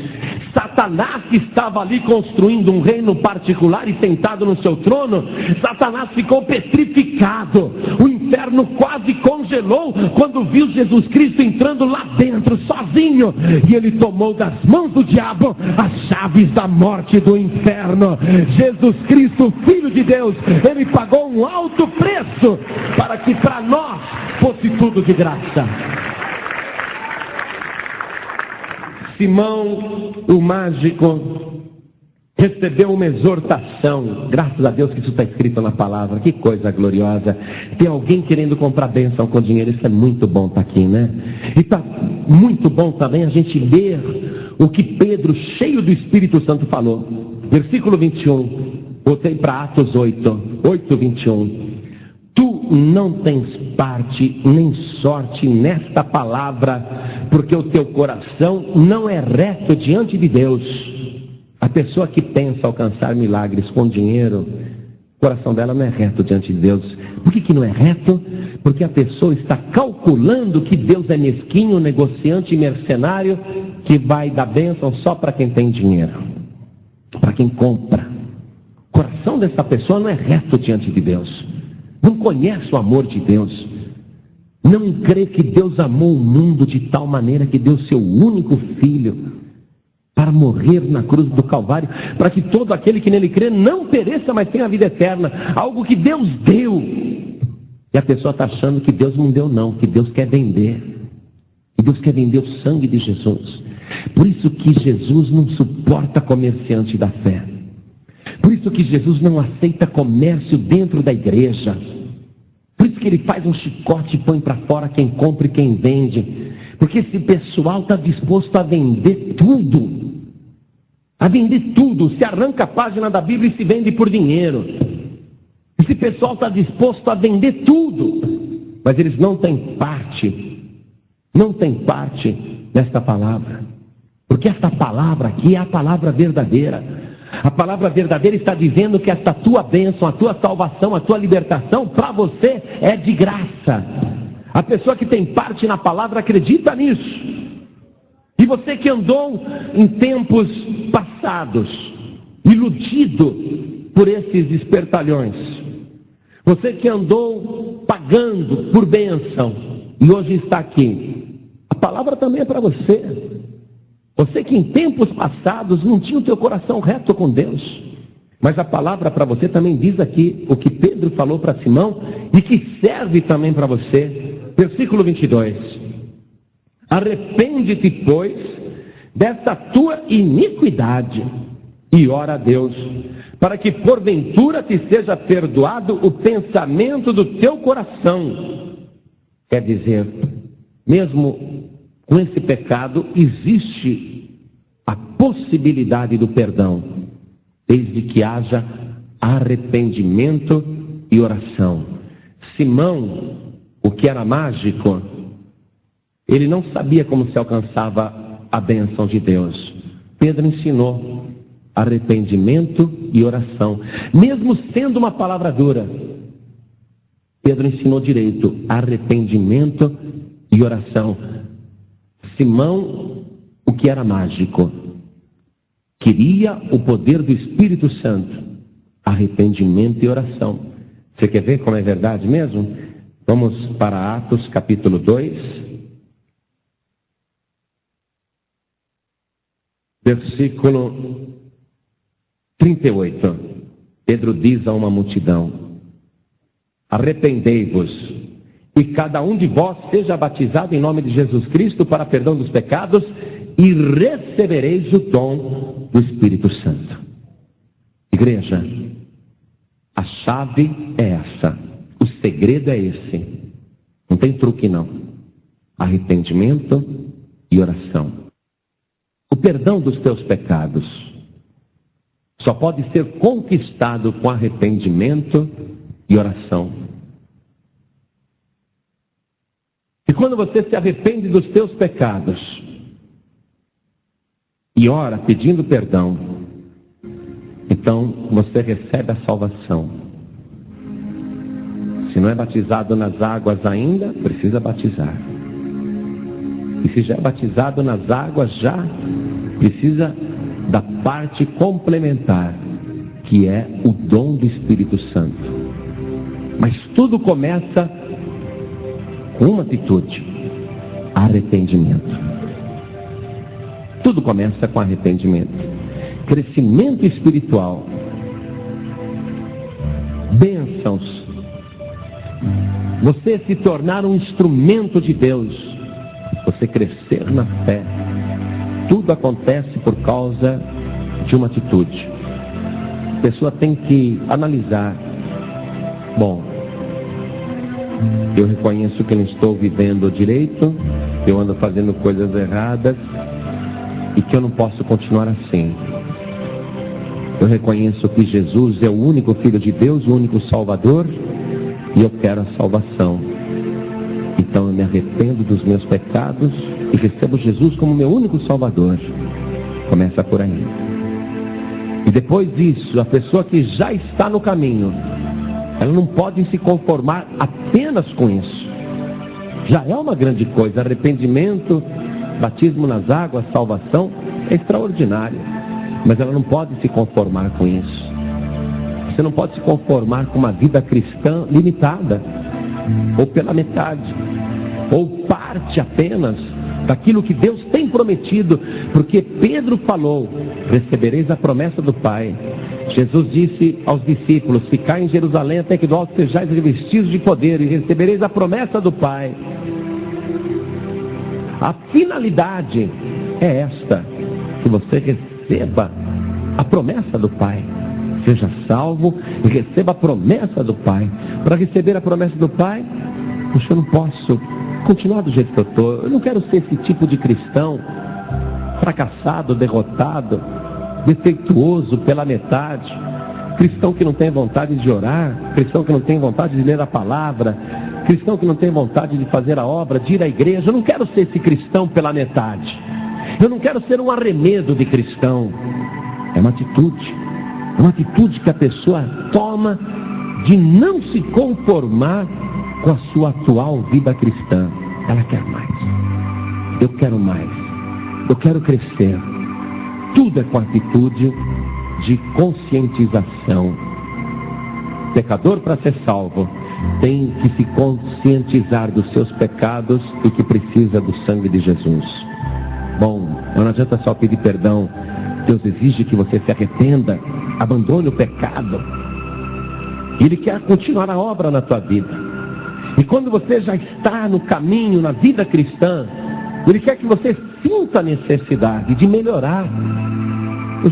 Satanás, que estava ali construindo um reino particular e sentado no seu trono, Satanás ficou petrificado. O inferno quase congelou quando viu Jesus Cristo entrando lá dentro sozinho, e ele tomou das mãos do diabo as chaves da morte do inferno. Jesus Cristo, Filho de Deus, ele pagou um alto preço para que para nós fosse tudo de graça. Simão, o mágico, recebeu uma exortação. Graças a Deus que isso está escrito na palavra. Que coisa gloriosa. Tem alguém querendo comprar bênção com dinheiro. Isso é muito bom estar aqui, né? E está muito bom também a gente ler o que Pedro, cheio do Espírito Santo, falou. Versículo 21. Voltei para Atos 8, 21. Tu não tens parte nem sorte nesta palavra, porque o teu coração não é reto diante de Deus. A pessoa que pensa alcançar milagres com dinheiro, o coração dela não é reto diante de Deus. Por que não é reto? Porque a pessoa está calculando que Deus é mesquinho, negociante e mercenário, que vai dar bênção só para quem tem dinheiro, para quem compra. O coração dessa pessoa não é reto diante de Deus. Não conhece o amor de Deus. Não crê que Deus amou o mundo de tal maneira que deu seu único filho para morrer na cruz do Calvário, para que todo aquele que nele crê não pereça, mas tenha a vida eterna. Algo que Deus deu. E a pessoa está achando que Deus não deu não, que Deus quer vender. Que Deus quer vender o sangue de Jesus. Por isso que Jesus não suporta comerciante da fé. Por isso que Jesus não aceita comércio dentro da igreja. Por isso que ele faz um chicote e põe para fora quem compra e quem vende. Porque esse pessoal está disposto a vender tudo. A vender tudo. Se arranca a página da Bíblia e se vende por dinheiro. Esse pessoal está disposto a vender tudo. Mas eles não têm parte. Não têm parte nesta palavra. Porque esta palavra aqui é a palavra verdadeira. A palavra verdadeira está dizendo que esta tua bênção, a tua salvação, a tua libertação, para você é de graça. A pessoa que tem parte na palavra acredita nisso. E você que andou em tempos passados, iludido por esses espertalhões, você que andou pagando por bênção e hoje está aqui, a palavra também é para você. Você que em tempos passados não tinha o teu coração reto com Deus. Mas a palavra para você também diz aqui o que Pedro falou para Simão e que serve também para você. Versículo 22. Arrepende-te, pois, dessa tua iniquidade e ora a Deus, para que porventura te seja perdoado o pensamento do teu coração. Quer dizer, mesmo com esse pecado existe a possibilidade do perdão, desde que haja arrependimento e oração. Simão, o que era mágico, ele não sabia como se alcançava a bênção de Deus. Pedro ensinou arrependimento e oração. Mesmo sendo uma palavra dura, Pedro ensinou direito, arrependimento e oração. Simão, o que era mágico, queria o poder do Espírito Santo, arrependimento e oração. Você quer ver como é verdade mesmo? Vamos para Atos capítulo 2, versículo 38. Pedro diz a uma multidão: arrependei-vos e cada um de vós seja batizado em nome de Jesus Cristo para perdão dos pecados e recebereis o dom do Espírito Santo. Igreja, a chave é essa, o segredo é esse, não tem truque não. Arrependimento e oração. O perdão dos teus pecados só pode ser conquistado com arrependimento e oração. E quando você se arrepende dos teus pecados e ora pedindo perdão, então você recebe a salvação. Se não é batizado nas águas ainda, precisa batizar. E se já é batizado nas águas, já precisa da parte complementar, que é o dom do Espírito Santo. Mas tudo começa com uma atitude: arrependimento. Tudo começa com arrependimento. Crescimento espiritual, bênçãos, você se tornar um instrumento de Deus, você crescer na fé. Tudo acontece por causa de uma atitude. A pessoa tem que analisar: bom, eu reconheço que não estou vivendo direito, eu ando fazendo coisas erradas e que eu não posso continuar assim. Eu reconheço que Jesus é o único Filho de Deus, o único Salvador, e eu quero a salvação. Então eu me arrependo dos meus pecados e recebo Jesus como meu único Salvador. Começa por aí. E depois disso, a pessoa que já está no caminho, ela não pode se conformar apenas com isso. Já é uma grande coisa. Arrependimento, batismo nas águas, salvação, é extraordinário. Mas ela não pode se conformar com isso. Você não pode se conformar com uma vida cristã limitada, ou pela metade, ou parte apenas daquilo que Deus tem prometido, porque Pedro falou: recebereis a promessa do Pai. Jesus disse aos discípulos: ficai em Jerusalém até que vós sejais revestidos de poder, e recebereis a promessa do Pai. A finalidade é esta: que você receba a promessa do Pai. Seja salvo e receba a promessa do Pai. Para receber a promessa do Pai, eu não posso continuar do jeito que eu estou. Eu não quero ser esse tipo de cristão fracassado, derrotado, defeituoso pela metade. Cristão que não tem vontade de orar, cristão que não tem vontade de ler a palavra, cristão que não tem vontade de fazer a obra, de ir à igreja. Eu não quero ser esse cristão pela metade. Eu não quero ser um arremedo de cristão. É uma atitude. É uma atitude que a pessoa toma de não se conformar com a sua atual vida cristã. Ela quer mais. Eu quero mais. Eu quero crescer. Tudo é com atitude de conscientização. O pecador, para ser salvo, tem que se conscientizar dos seus pecados e que precisa do sangue de Jesus. Bom, não adianta só pedir perdão. Deus exige que você se arrependa, abandone o pecado. Ele quer continuar a obra na tua vida. E quando você já está no caminho, na vida cristã, Ele quer que você sinta a necessidade de melhorar.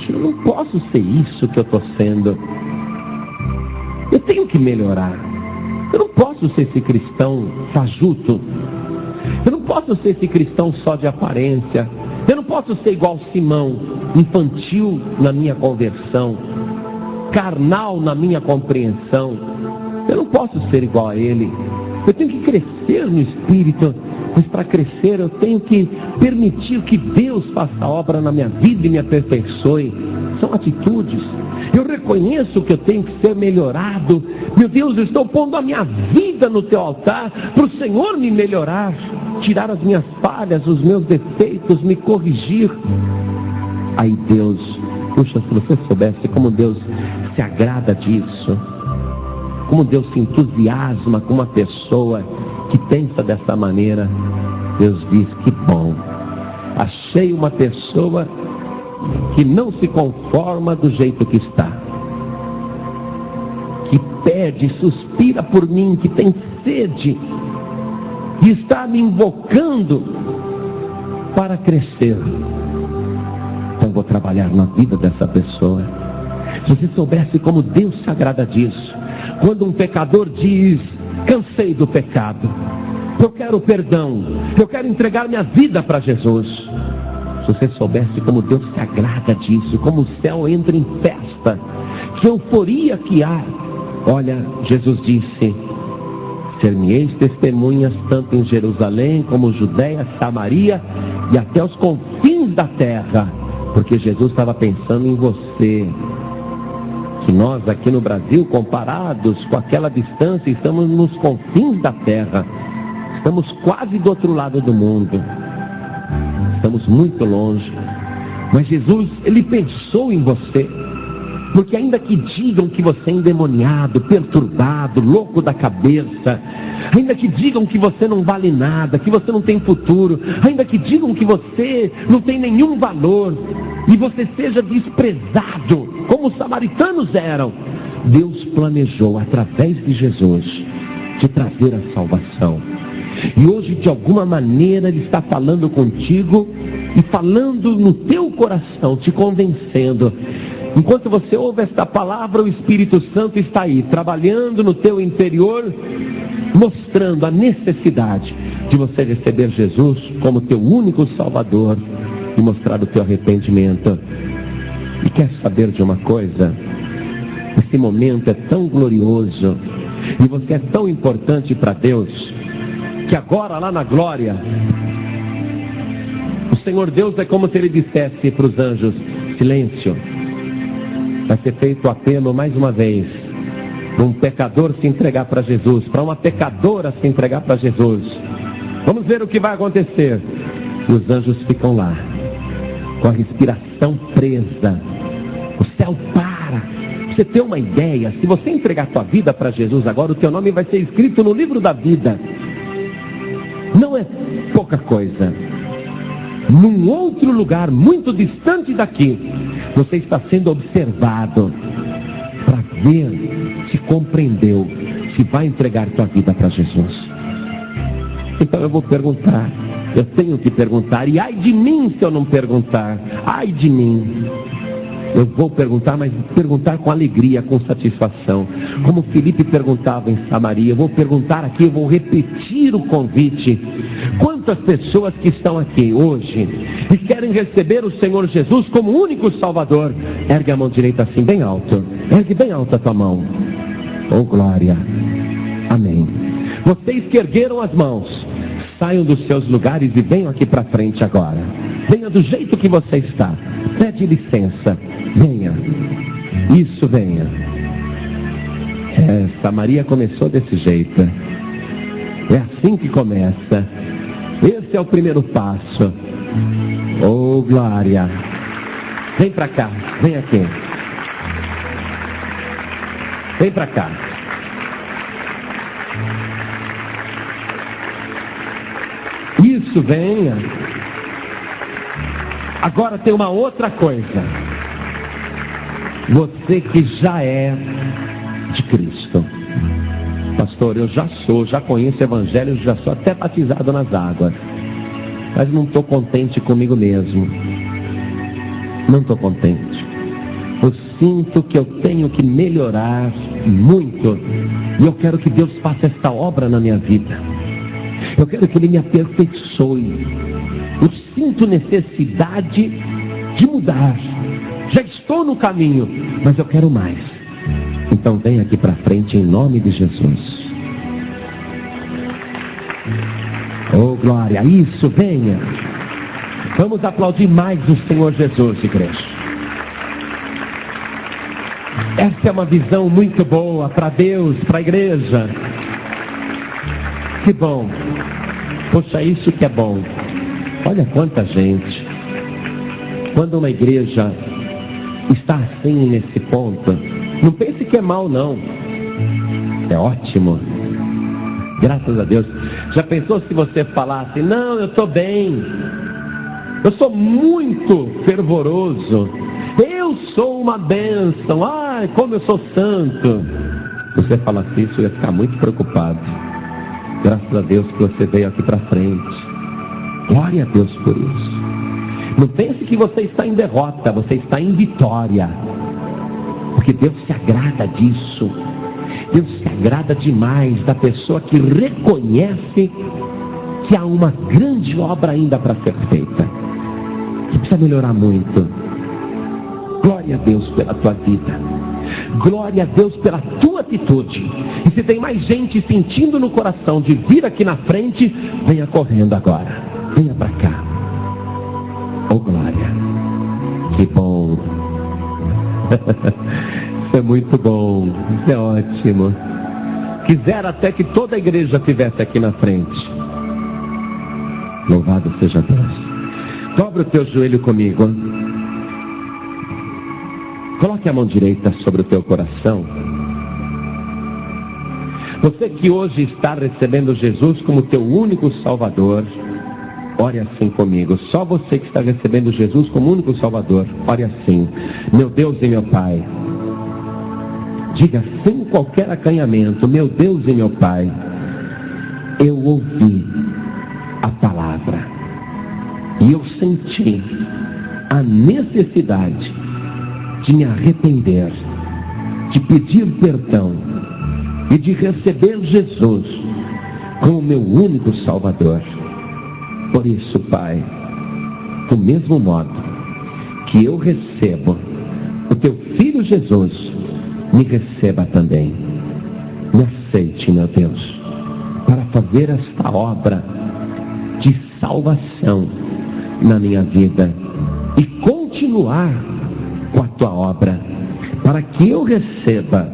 Eu não posso ser isso que eu estou sendo. Eu tenho que melhorar. Eu não posso ser esse cristão fajuto. Eu não posso ser esse cristão só de aparência. Eu não posso ser igual Simão, infantil na minha conversão, carnal na minha compreensão. Eu não posso ser igual a ele. Eu tenho que crescer no Espírito. Mas para crescer eu tenho que permitir que Deus faça a obra na minha vida e me aperfeiçoe. São atitudes. Eu reconheço que eu tenho que ser melhorado. Meu Deus, eu estou pondo a minha vida no teu altar para o Senhor me melhorar, tirar as minhas falhas, os meus defeitos, me corrigir. Aí Deus, puxa, se você soubesse como Deus se agrada disso, como Deus se entusiasma com uma pessoa que pensa dessa maneira. Deus diz: que bom, achei uma pessoa que não se conforma do jeito que está, que pede, suspira por mim, que tem sede e está me invocando para crescer. Então vou trabalhar na vida dessa pessoa. Se você soubesse como Deus se agrada disso, quando um pecador diz: cansei do pecado, eu quero perdão, eu quero entregar minha vida para Jesus. Se você soubesse como Deus se agrada disso, como o céu entra em festa, que euforia que há. Olha, Jesus disse: ser-me-eis testemunhas tanto em Jerusalém como Judeia, Samaria e até os confins da terra. Porque Jesus estava pensando em você. Que nós aqui no Brasil, comparados com aquela distância, estamos nos confins da terra. Estamos quase do outro lado do mundo. Estamos muito longe. Mas Jesus, Ele pensou em você. Porque ainda que digam que você é endemoniado, perturbado, louco da cabeça, ainda que digam que você não vale nada, que você não tem futuro, ainda que digam que você não tem nenhum valor, e você seja desprezado, como os samaritanos eram, Deus planejou, através de Jesus, te trazer a salvação. E hoje, de alguma maneira, Ele está falando contigo e falando no teu coração, te convencendo. Enquanto você ouve esta palavra, o Espírito Santo está aí, trabalhando no teu interior, mostrando a necessidade de você receber Jesus como teu único Salvador e mostrar o teu arrependimento. E quer saber de uma coisa? Esse momento é tão glorioso e você é tão importante para Deus, que agora lá na glória, o Senhor Deus é como se Ele dissesse para os anjos: silêncio. Vai ser feito o apelo mais uma vez, para um pecador se entregar para Jesus, para uma pecadora se entregar para Jesus. Vamos ver o que vai acontecer. E os anjos ficam lá, com a respiração presa. O céu para. Pra você ter uma ideia, se você entregar tua vida para Jesus agora, o teu nome vai ser escrito no livro da vida. Não é pouca coisa. Num outro lugar, muito distante daqui, você está sendo observado para ver se compreendeu, se vai entregar tua vida para Jesus. Então eu vou perguntar, eu tenho que perguntar, e ai de mim se eu não perguntar, ai de mim. Eu vou perguntar, mas perguntar com alegria, com satisfação. Como Filipe perguntava em Samaria, eu vou perguntar aqui, eu vou repetir o convite. Quantas pessoas que estão aqui hoje e querem receber o Senhor Jesus como único Salvador? Ergue a mão direita assim, bem alto. Ergue bem alta a tua mão. Oh, glória. Amém. Vocês que ergueram as mãos, saiam dos seus lugares e venham aqui para frente agora. Venha do jeito que você está. Pede licença. Venha. Isso, venha. Samaria começou desse jeito. É assim que começa. Esse é o primeiro passo. Oh, glória. Vem para cá. Vem aqui. Vem para cá. Isso, venha. Agora tem uma outra coisa. Você que já é de Cristo. Pastor, eu já conheço o Evangelho, já sou até batizado nas águas. Mas não estou contente comigo mesmo. Não estou contente. Eu sinto que eu tenho que melhorar muito. E eu quero que Deus faça esta obra na minha vida. Eu quero que Ele me aperfeiçoe. Eu sinto necessidade de mudar. Já estou no caminho, mas eu quero mais. Então vem aqui para frente em nome de Jesus. Oh, glória, isso, venha. Vamos aplaudir mais o Senhor Jesus, igreja. Essa é uma visão muito boa para Deus, para a igreja. Que bom. Poxa, isso que é bom. Olha quanta gente. Quando uma igreja está assim nesse ponto, não pense que é mal, não. É ótimo. Graças a Deus. Já pensou se você falasse, não, eu estou bem. Eu sou muito fervoroso. Eu sou uma bênção. Ai, como eu sou santo. Se você falasse isso, eu ia ficar muito preocupado. Graças a Deus que você veio aqui para frente. Glória a Deus por isso. Não pense que você está em derrota, você está em vitória. Porque Deus se agrada disso. Deus se agrada demais da pessoa que reconhece que há uma grande obra ainda para ser feita. Que precisa melhorar muito. Glória a Deus pela tua vida. Glória a Deus pela tua atitude. E se tem mais gente sentindo no coração de vir aqui na frente, venha correndo agora. Venha para cá. Oh, glória. Que bom. Isso é muito bom. Isso é ótimo. Quisera até que toda a igreja estivesse aqui na frente. Louvado seja Deus. Dobra o teu joelho comigo. Coloque a mão direita sobre o teu coração. Você que hoje está recebendo Jesus como teu único Salvador, ore assim comigo. Só você que está recebendo Jesus como único Salvador, ore assim. Meu Deus e meu Pai. Diga sem qualquer acanhamento, meu Deus e meu Pai, eu ouvi a palavra e eu senti a necessidade de me arrepender, de pedir perdão e de receber Jesus como meu único Salvador. Por isso, Pai, do mesmo modo que eu recebo o teu Filho Jesus, me receba também. Me aceite, meu Deus, para fazer esta obra de salvação na minha vida e continuar com a tua obra, para que eu receba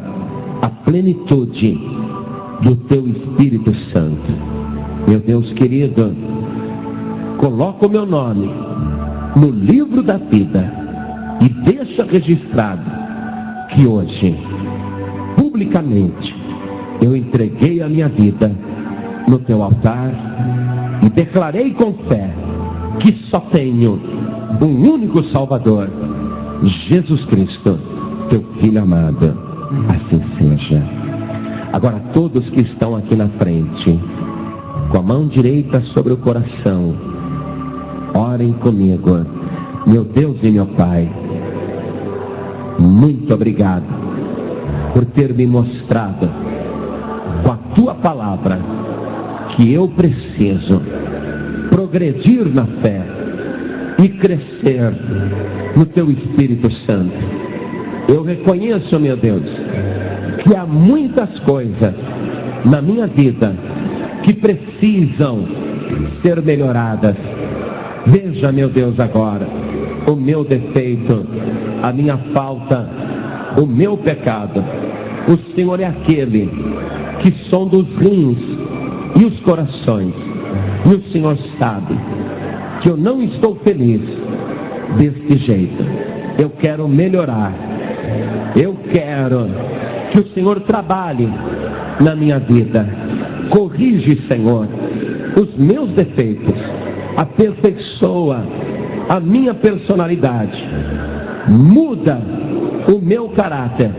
a plenitude do teu Espírito Santo. Meu Deus querido, coloca o meu nome no livro da vida e deixa registrado que hoje, publicamente, eu entreguei a minha vida no teu altar e declarei com fé que só tenho um único Salvador, Jesus Cristo, teu Filho amado. Assim seja. Agora todos que estão aqui na frente, com a mão direita sobre o coração, orem comigo. Meu Deus e meu Pai, muito obrigado por ter me mostrado com a tua palavra que eu preciso progredir na fé e crescer no teu Espírito Santo. Eu reconheço, meu Deus, que há muitas coisas na minha vida que precisam ser melhoradas. Veja, meu Deus, agora o meu defeito, a minha falta, o meu pecado. O Senhor é aquele que sonda os rins e os corações. E o Senhor sabe que eu não estou feliz deste jeito. Eu quero melhorar. Eu quero que o Senhor trabalhe na minha vida. Corrige, Senhor, os meus defeitos. Aperfeiçoa a minha personalidade. Muda o meu caráter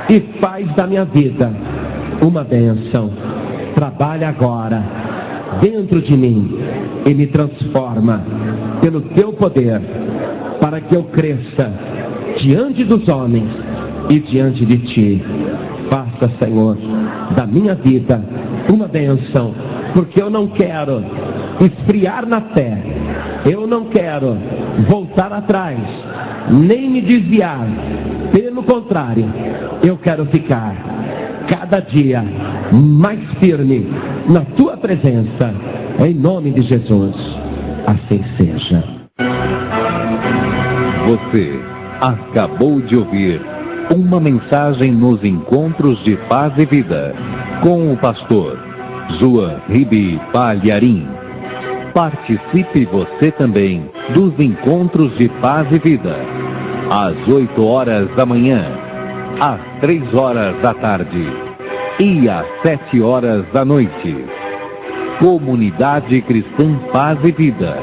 e faz da minha vida uma bênção. Trabalha agora dentro de mim e me transforma pelo teu poder, para que eu cresça diante dos homens e diante de ti. Faça, Senhor, da minha vida uma bênção, porque eu não quero esfriar na fé, eu não quero voltar atrás, nem me desviar. Pelo contrário, eu quero ficar cada dia mais firme na tua presença, Em nome de Jesus, assim seja. Você acabou de ouvir uma mensagem nos Encontros de Paz e Vida, com o pastor João Ribe Palharim. Participe você também dos Encontros de Paz e Vida, às 8 horas da manhã, às 3 horas da tarde e às 7 horas da noite. Comunidade Cristã Paz e Vida,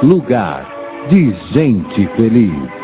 lugar de gente feliz.